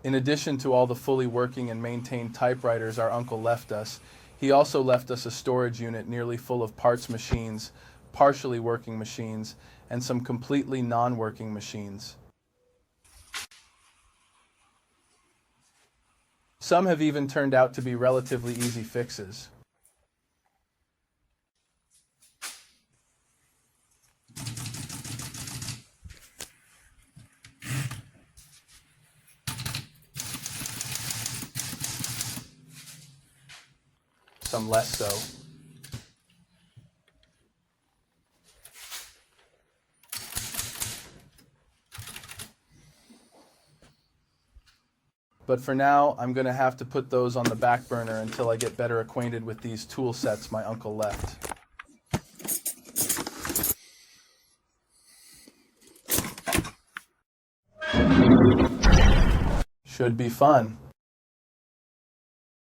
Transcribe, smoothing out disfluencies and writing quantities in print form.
In addition to all the fully working and maintained typewriters our uncle left us, he also left us a storage unit nearly full of parts machines, partially working machines, and some completely non-working machines. Some have even turned out to be relatively easy fixes. Some less so. But for now, I'm going to have to put those on the back burner until I get better acquainted with these tool sets my uncle left. Should be fun.